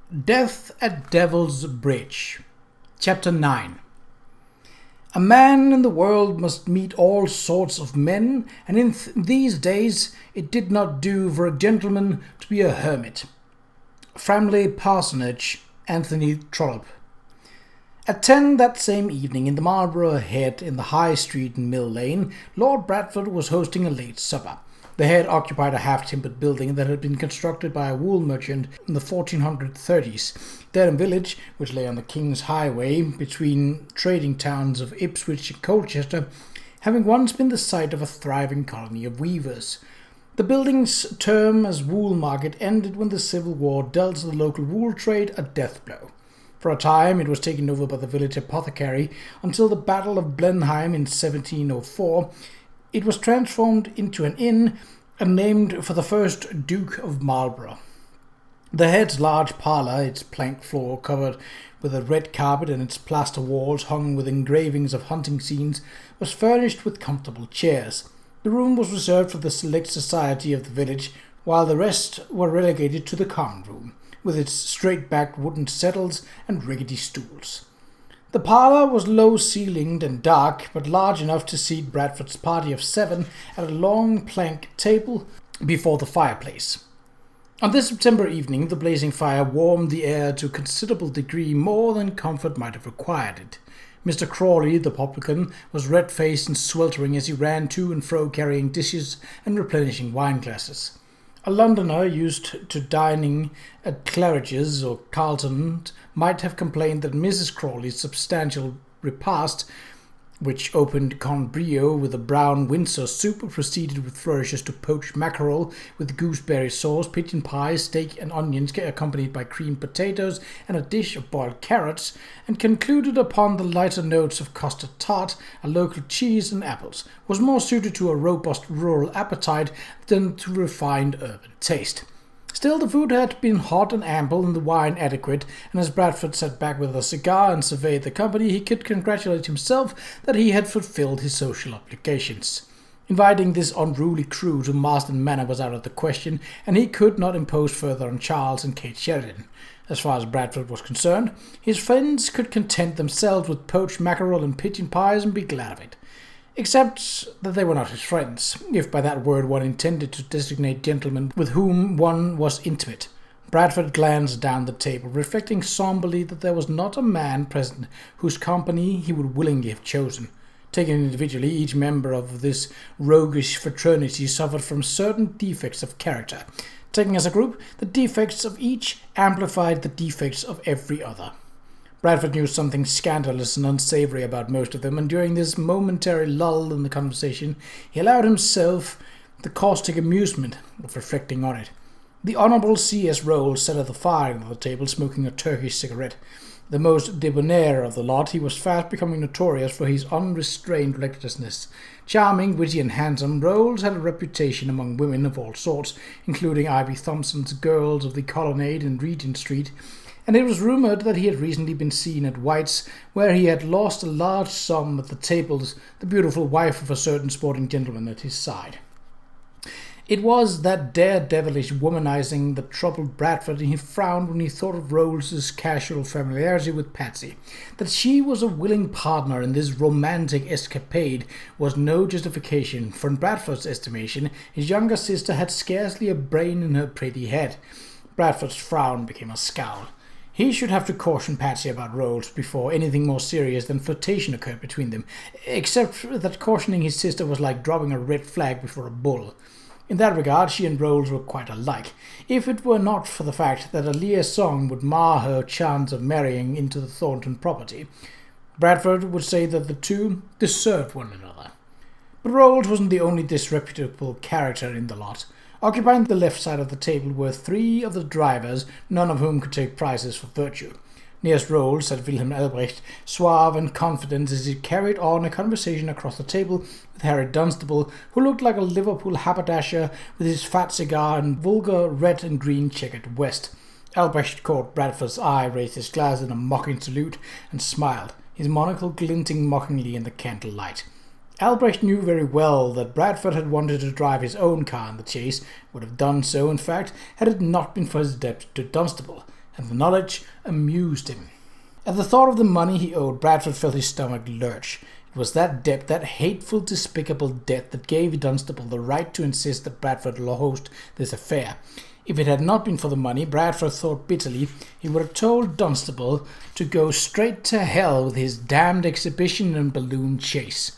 Death at Devil's Bridge. Chapter 9. A man in the world must meet all sorts of men, and in these days it did not do for a gentleman to be a hermit. Framley Parsonage, Anthony Trollope. At 10 that same evening, in the Marlborough Head in the High Street in Mill Lane, Lord Bradford was hosting a late supper. The Head occupied a half-timbered building that had been constructed by a wool merchant in the 1430s. Dedham village, which lay on the King's Highway between trading towns of Ipswich and Colchester, having once been the site of a thriving colony of weavers. The building's term as wool market ended when the Civil War dealt the local wool trade a death blow. For a time it was taken over by the village apothecary until the Battle of Blenheim in 1704. It was transformed into an inn and named for the first Duke of Marlborough. The Head's large parlour, its plank floor covered with a red carpet and its plaster walls hung with engravings of hunting scenes, was furnished with comfortable chairs. The room was reserved for the select society of the village, while the rest were relegated to the common room, with its straight-backed wooden settles and rickety stools. The parlour was low-ceilinged and dark, but large enough to seat Bradford's party of 7 at a long plank table before the fireplace. On this September evening, the blazing fire warmed the air to a considerable degree more than comfort might have required it. Mr. Crawley, the publican, was red-faced and sweltering as he ran to and fro carrying dishes and replenishing wine-glasses. A Londoner used to dining at Qa'Rajh's or Carlton's might have complained that Mrs. Crawley's substantial repast, which opened con brio with a brown Windsor soup, proceeded with flourishes to poached mackerel with gooseberry sauce, pigeon pie, steak and onions accompanied by creamed potatoes and a dish of boiled carrots, and concluded upon the lighter notes of custard tart, a local cheese and apples, was more suited to a robust rural appetite than to refined urban taste. Still, the food had been hot and ample and the wine adequate, and as Bradford sat back with a cigar and surveyed the company, he could congratulate himself that he had fulfilled his social obligations. Inviting this unruly crew to Marsden Manor was out of the question, and he could not impose further on Charles and Kate Sheridan. As far as Bradford was concerned, his friends could content themselves with poached mackerel and pigeon pies and be glad of it. Except that they were not his friends, if by that word one intended to designate gentlemen with whom one was intimate. Bradford glanced down the table, reflecting somberly that there was not a man present whose company he would willingly have chosen. Taken individually, each member of this roguish fraternity suffered from certain defects of character. Taken as a group, the defects of each amplified the defects of every other. Bradford knew something scandalous and unsavoury about most of them, and during this momentary lull in the conversation, he allowed himself the caustic amusement of reflecting on it. The Honourable C.S. Rolls sat at the far end of the table, smoking a Turkish cigarette. The most debonair of the lot, he was fast becoming notorious for his unrestrained recklessness. Charming, witty, and handsome, Rolls had a reputation among women of all sorts, including Ivy Thompson's girls of the Colonnade in Regent Street, and it was rumoured that he had recently been seen at White's, where he had lost a large sum at the tables, the beautiful wife of a certain sporting gentleman at his side. It was that daredevilish womanizing that troubled Bradford, and he frowned when he thought of Rolls's casual familiarity with Patsy. That she was a willing partner in this romantic escapade was no justification, for in Bradford's estimation his younger sister had scarcely a brain in her pretty head. Bradford's frown became a scowl. He should have to caution Patsy about Rolls before anything more serious than flirtation occurred between them, except that cautioning his sister was like dropping a red flag before a bull. In that regard, she and Rolls were quite alike, if it were not for the fact that a liaison would mar her chance of marrying into the Thornton property. Bradford would say that the two deserved one another. But Rolls wasn't the only disreputable character in the lot. Occupying the left side of the table were 3 of the drivers, none of whom could take prizes for virtue. Nearest Rolls sat Wilhelm Albrecht, suave and confident as he carried on a conversation across the table with Harry Dunstable, who looked like a Liverpool haberdasher with his fat cigar and vulgar red and green checkered vest. Albrecht caught Bradford's eye, raised his glass in a mocking salute, and smiled, his monocle glinting mockingly in the candle light. Albrecht knew very well that Bradford had wanted to drive his own car in the chase, would have done so, in fact, had it not been for his debt to Dunstable. and the knowledge amused him. At the thought of the money he owed, Bradford felt his stomach lurch. It was that debt, that hateful, despicable debt, that gave Dunstable the right to insist that Bradford host this affair. If it had not been for the money, Bradford thought bitterly, he would have told Dunstable to go straight to hell with his damned exhibition and balloon chase.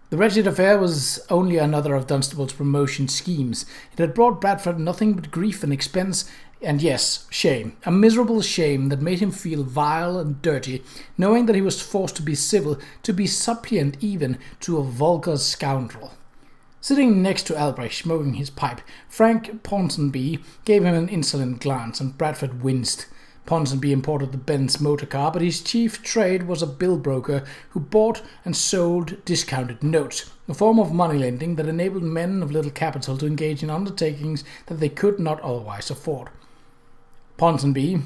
The wretched affair was only another of Dunstable's promotion schemes. It had brought Bradford nothing but grief and expense, and yes, shame, a miserable shame that made him feel vile and dirty, knowing that he was forced to be civil, to be suppliant even, to a vulgar scoundrel. Sitting next to Albrecht, smoking his pipe, Frank Ponsonby gave him an insolent glance, and Bradford winced. Ponsonby imported the Benz motor car, but his chief trade was a bill broker who bought and sold discounted notes, a form of money lending that enabled men of little capital to engage in undertakings that they could not otherwise afford. Ponsonby,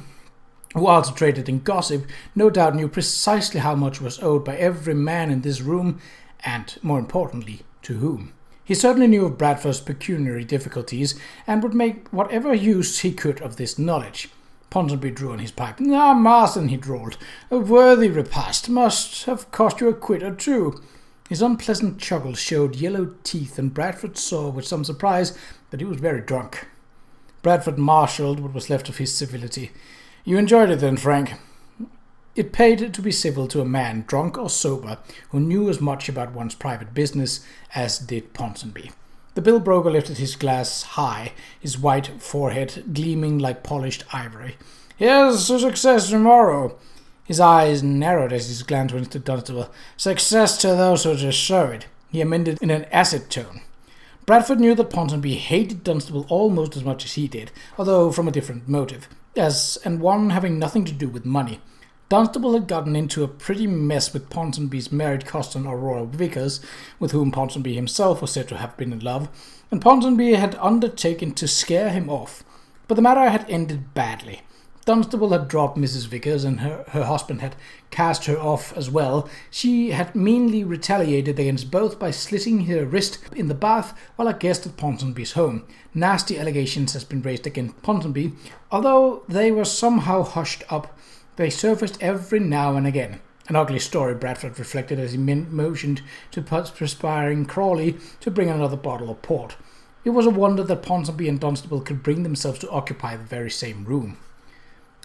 who also traded in gossip, no doubt knew precisely how much was owed by every man in this room, and, more importantly, to whom. He certainly knew of Bradford's pecuniary difficulties, and would make whatever use he could of this knowledge. Ponsonby drew on his pipe. "Ah, Marston," he drawled, "a worthy repast must have cost you a quid or two." His unpleasant chuckle showed yellow teeth, and Bradford saw with some surprise that he was very drunk. Bradford marshalled what was left of his civility. "You enjoyed it then, Frank?" It paid to be civil to a man, drunk or sober, who knew as much about one's private business as did Ponsonby. The bill broker lifted his glass high, his white forehead gleaming like polished ivory. "Here's to success tomorrow." His eyes narrowed as his glance went to Dunstable. "Success to those who deserve it," he amended in an acid tone. Bradford knew that Ponsonby hated Dunstable almost as much as he did, although from a different motive, and one having nothing to do with money. Dunstable had gotten into a pretty mess with Ponsonby's married cousin Aurora Vickers, with whom Ponsonby himself was said to have been in love, and Ponsonby had undertaken to scare him off. But the matter had ended badly. Dunstable had dropped Mrs. Vickers, and her husband had cast her off as well. She had meanly retaliated against both by slitting her wrist in the bath while a guest at Ponsonby's home. Nasty allegations had been raised against Ponsonby, although they were somehow hushed up. They surfaced every now and again. An ugly story, Bradford reflected as he motioned to perspiring Crawley to bring another bottle of port. It was a wonder that Ponsonby and Dunstable could bring themselves to occupy the very same room.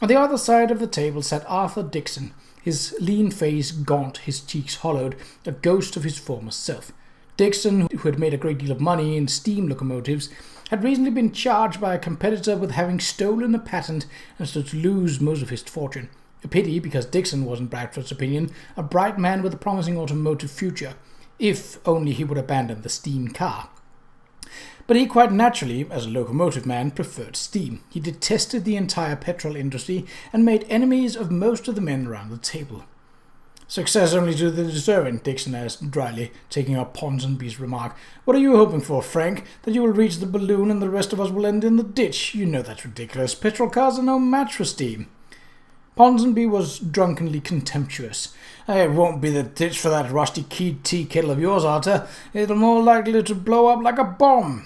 On the other side of the table sat Arthur Dixon, his lean face gaunt, his cheeks hollowed, a ghost of his former self. Dixon, who had made a great deal of money in steam locomotives, had recently been charged by a competitor with having stolen a patent and so to lose most of his fortune. A pity, because Dixon was, in Bradford's opinion, a bright man with a promising automotive future, if only he would abandon the steam car. But he quite naturally, as a locomotive man, preferred steam. He detested the entire petrol industry and made enemies of most of the men around the table. "Success only to the deserving," Dixon asked dryly, taking up Ponsonby's remark. "What are you hoping for, Frank? That you will reach the balloon and the rest of us will end in the ditch? You know that's ridiculous. Petrol cars are no match for steam." Ponsonby was drunkenly contemptuous. "It won't be the ditch for that rusty-keyed tea kettle of yours, Arthur. It'll more likely to blow up like a bomb."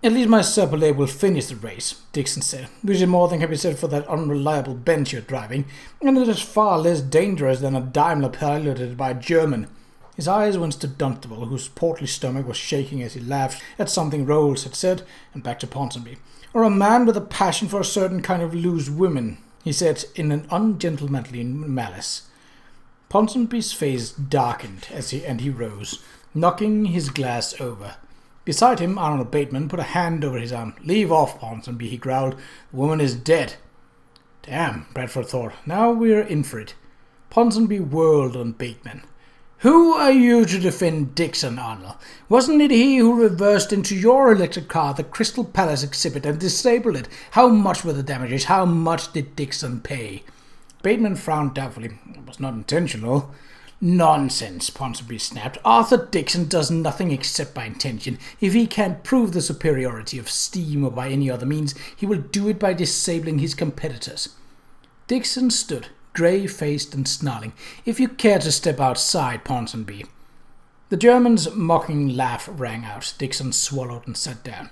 "At least my Serpollet will finish the race," Dixon said, "which is more than can be said for that unreliable Benz you're driving, and it is far less dangerous than a Daimler piloted by a German." His eyes went to Dunstable, whose portly stomach was shaking as he laughed at something Rolls had said, and back to Ponsonby. "Or a man with a passion for a certain kind of loose women," he said in an ungentlemanly malice. Ponsonby's face darkened as he rose, knocking his glass over. Beside him, Arnold Bateman put a hand over his arm. "Leave off, Ponsonby," he growled. "The woman is dead." "Damn," Bradford thought. "Now we're in for it." Ponsonby whirled on Bateman. "Who are you to defend Dixon, Arnold? Wasn't it he who reversed into your electric car at the Crystal Palace exhibit and disabled it? How much were the damages? How much did Dixon pay?" Bateman frowned doubtfully. "It was not intentional." "Nonsense," Ponsonby snapped. "Arthur Dixon does nothing except by intention. If he can't prove the superiority of steam or by any other means, he will do it by disabling his competitors." Dixon stood, grey-faced and snarling. "If you care to step outside, Ponsonby." The German's mocking laugh rang out. Dixon swallowed and sat down.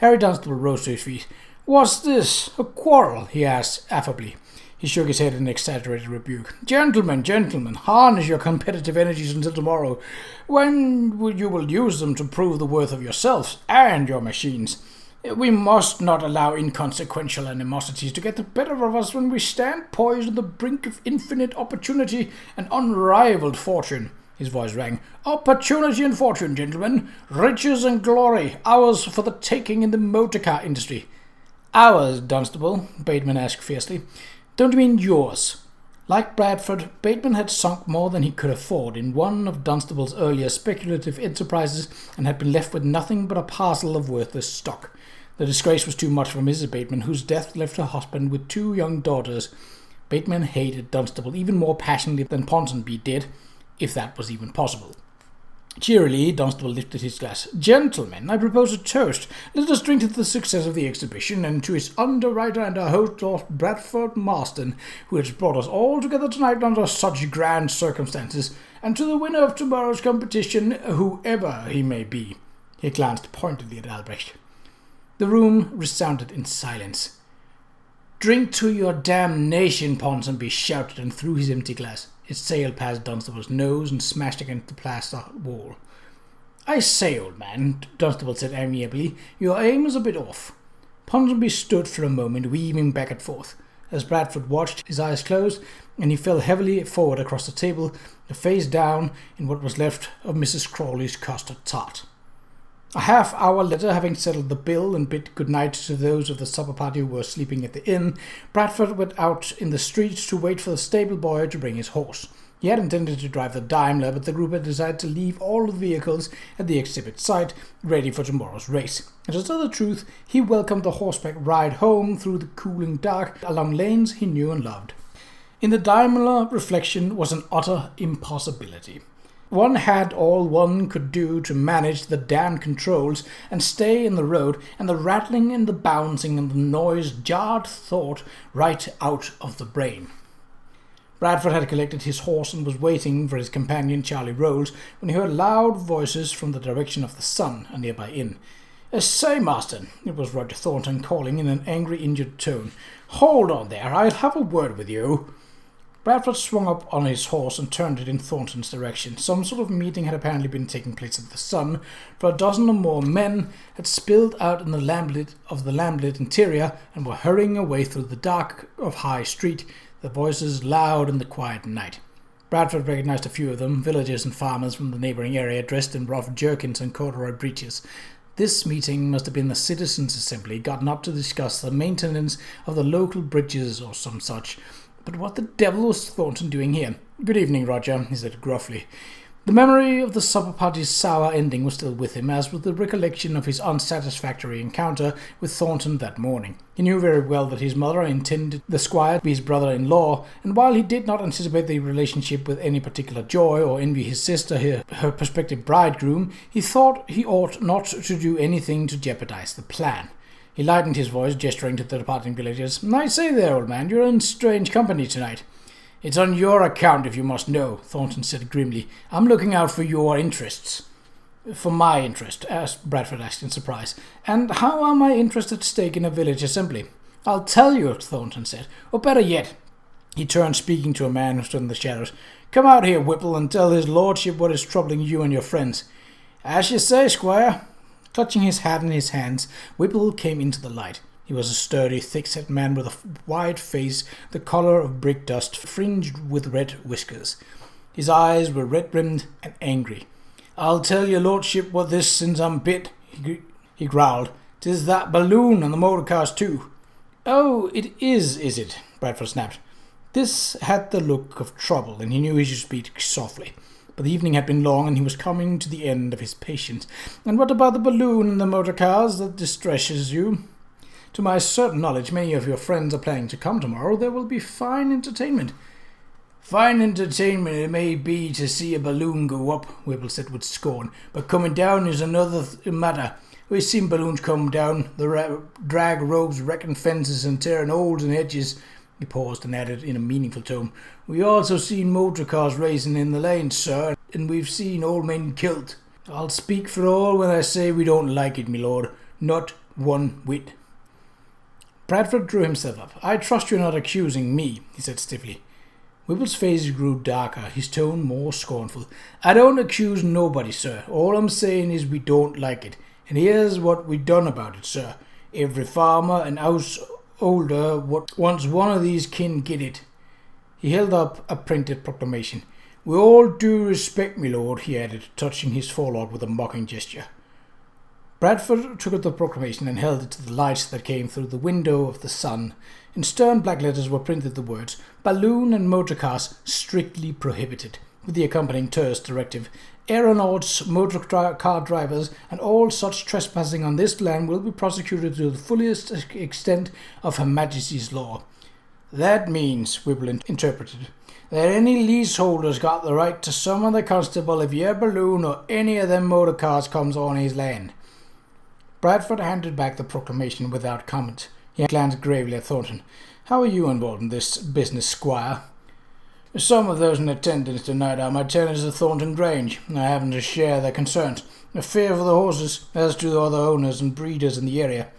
Harry Dunstable rose to his feet. "What's this? A quarrel?" he asked affably. He shook his head in exaggerated rebuke. Gentlemen, harness your competitive energies until tomorrow, when you will use them to prove the worth of yourselves and your machines. We must not allow inconsequential animosities to get the better of us when we stand poised on the brink of infinite opportunity and unrivaled fortune. His voice rang. Opportunity and fortune, gentlemen. Riches and glory. Ours for the taking in the motor car industry. Ours, Dunstable? Bateman asked fiercely. Don't you mean yours? Like Bradford, Bateman had sunk more than he could afford in one of Dunstable's earlier speculative enterprises and had been left with nothing but a parcel of worthless stock. The disgrace was too much for Mrs. Bateman, whose death left her husband with 2 young daughters. Bateman hated Dunstable even more passionately than Ponsonby did, if that was even possible. Cheerily, Dunstable lifted his glass. Gentlemen, I propose a toast. Let us drink to the success of the exhibition, and to its underwriter and our host, Lord Bradford Marston, who has brought us all together tonight under such grand circumstances, and to the winner of tomorrow's competition, whoever he may be. He glanced pointedly at Albrecht. The room resounded in silence. Drink to your damnation, Ponsonby shouted and threw his empty glass. It sailed past Dunstable's nose and smashed against the plaster wall. I say, old man, Dunstable said amiably, your aim is a bit off. Ponsonby stood for a moment, weaving back and forth. As Bradford watched, his eyes closed, and he fell heavily forward across the table, the face down in what was left of Mrs. Crawley's custard tart. A half-hour later, having settled the bill and bid good-night to those of the supper party who were sleeping at the inn, Bradford went out in the street to wait for the stable boy to bring his horse. He had intended to drive the Daimler, but the group had decided to leave all the vehicles at the exhibit site, ready for tomorrow's race. And to tell the truth, he welcomed the horseback ride home through the cooling dark, along lanes he knew and loved. In the Daimler, reflection was an utter impossibility. One had all one could do to manage the damned controls and stay in the road, and the rattling and the bouncing and the noise jarred thought right out of the brain. Bradford had collected his horse and was waiting for his companion Charlie Rolls when he heard loud voices from the direction of the Sun, a nearby inn. Say, Marston, it was Roger Thornton calling in an angry, injured tone. Hold on there, I'll have a word with you. Bradford swung up on his horse and turned it in Thornton's direction. Some sort of meeting had apparently been taking place at the Sun, for a dozen or more men had spilled out in the lamplit interior and were hurrying away through the dark of High Street, their voices loud in the quiet night. Bradford recognized a few of them, villagers and farmers from the neighboring area dressed in rough jerkins and corduroy breeches. This meeting must have been the citizens' assembly, gotten up to discuss the maintenance of the local bridges or some such. But what the devil was Thornton doing here? Good evening, Roger, he said gruffly. The memory of the supper party's sour ending was still with him, as was the recollection of his unsatisfactory encounter with Thornton that morning. He knew very well that his mother intended the squire to be his brother-in-law, and while he did not anticipate the relationship with any particular joy or envy his sister, her prospective bridegroom, he thought he ought not to do anything to jeopardize the plan. He lightened his voice, gesturing to the departing villagers. I say there, old man, you're in strange company tonight. It's on your account, if you must know, Thornton said grimly. I'm looking out for your interests. For my interest, Bradford asked in surprise. And how are my interests at stake in a village assembly? I'll tell you, Thornton said. Or better yet, he turned, speaking to a man who stood in the shadows. Come out here, Whipple, and tell his lordship what is troubling you and your friends. As you say, squire. Clutching his hat in his hands, Whipple came into the light. He was a sturdy, thick-set man with a wide face, the colour of brick dust, fringed with red whiskers. His eyes were red-rimmed and angry. I'll tell your lordship what this since I'm bit, he growled. 'Tis that balloon and the motor cars too. Oh, it is it? Bradford snapped. This had the look of trouble, and he knew he should speak softly. But the evening had been long, and he was coming to the end of his patience. And what about the balloon and the motor cars that distresses you? To my certain knowledge, many of your friends are planning to come tomorrow. There will be fine entertainment. Fine entertainment it may be to see a balloon go up, Whipple said with scorn, but coming down is another matter. We've seen balloons come down, drag ropes, wrecking fences and tearing holes in hedges. He paused and added in a meaningful tone, We also seen motor cars racing in the lanes, sir, and we've seen old men killed. I'll speak for all when I say we don't like it, my lord. Not one whit. Bradford drew himself up. "I trust you're not accusing me," he said stiffly. Whipple's face grew darker, his tone more scornful. "I don't accuse nobody, sir. All I'm saying is we don't like it. And here's what we done about it, sir. Every farmer and householder what wants one of these kin get it." He held up a printed proclamation. "With all due respect, my lord," he added, touching his forelock with a mocking gesture. Bradford took up the proclamation and held it to the light that came through the window of the Sun. In stern black letters were printed the words, "Balloon and motor cars strictly prohibited," with the accompanying terse directive. "Aeronauts, motor car drivers, and all such trespassing on this land will be prosecuted to the fullest extent of Her Majesty's law." "That means," Whipple interpreted, "that any leaseholders got the right to summon the constable if your balloon or any of them motor cars comes on his land." Bradford handed back the proclamation without comment. He glanced gravely at Thornton. "How are you involved in this business, Squire?" "Some of those in attendance tonight are my tenants at Thornton Grange. I happen to share their concerns. I fear for the horses, as do the other owners and breeders in the area."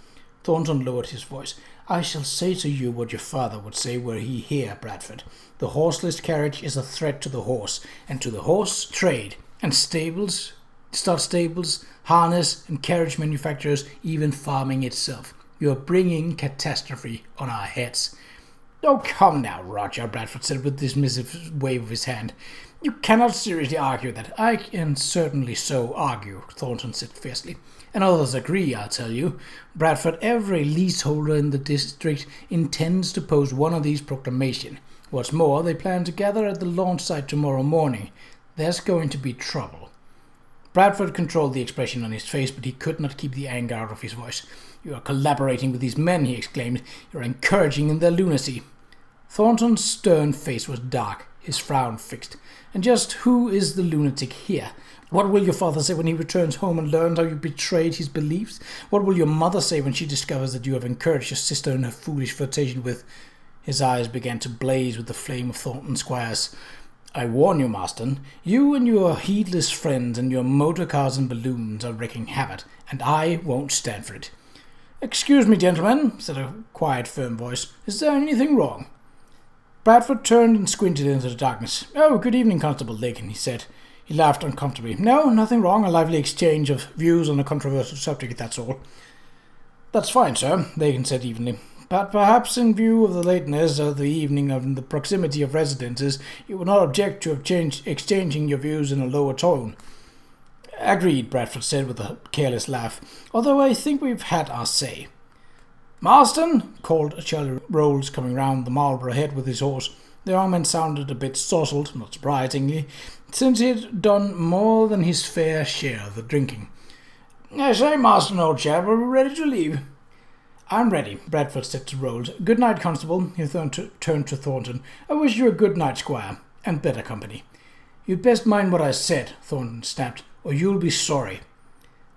Thornton lowered his voice. "I shall say to you what your father would say were he here, Bradford. The horseless carriage is a threat to the horse, and to the horse trade, and stables, harness and carriage manufacturers, even farming itself. You are bringing catastrophe on our heads." "Oh, come now, Roger," Bradford said with a dismissive wave of his hand. "You cannot seriously argue that." "I can certainly so argue," Thornton said fiercely. "And others agree, I'll tell you. Bradford, every leaseholder in the district intends to post one of these proclamations. What's more, they plan to gather at the launch site tomorrow morning. There's going to be trouble." Bradford controlled the expression on his face, but he could not keep the anger out of his voice. "You are collaborating with these men," he exclaimed. "You're encouraging their lunacy." Thornton's stern face was dark, his frown fixed. "And just who is the lunatic here? What will your father say when he returns home and learns how you betrayed his beliefs? What will your mother say when she discovers that you have encouraged your sister in her foolish flirtation with—" His eyes began to blaze with the flame of Thornton Squire's. "I warn you, Marston, you and your heedless friends and your motor cars and balloons are wreaking havoc, and I won't stand for it." "Excuse me, gentlemen," said a quiet, firm voice. "Is there anything wrong?" Bradford turned and squinted into the darkness. "Oh, good evening, Constable Lakin," he said. He laughed uncomfortably. "No, nothing wrong. A lively exchange of views on a controversial subject, that's all." "That's fine, sir," Lakin said evenly. "But perhaps in view of the lateness of the evening and the proximity of residences, you would not object to exchanging your views in a lower tone." "Agreed," Bradford said with a careless laugh, "although I think we've had our say." "Marston!" called Charlie Rolls, coming round the Marlborough Head with his horse. The young man sounded a bit sozzled, not surprisingly, since he had done more than his fair share of the drinking. "I say, Marston, old chap, are we ready to leave?" "I'm ready," Bradford said to Rolls. "Good night, Constable." He turned to Thornton. "I wish you a good night, Squire, and better company." "You'd best mind what I said," Thornton snapped, "or you'll be sorry."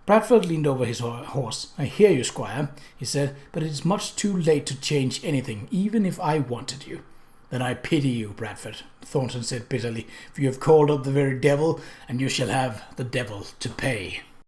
Bradford leaned over his horse. "I hear you, Squire," he said, "but it is much too late to change anything, even if I wanted you." "Then I pity you, Bradford," Thornton said bitterly, "for you have called up the very devil, and you shall have the devil to pay."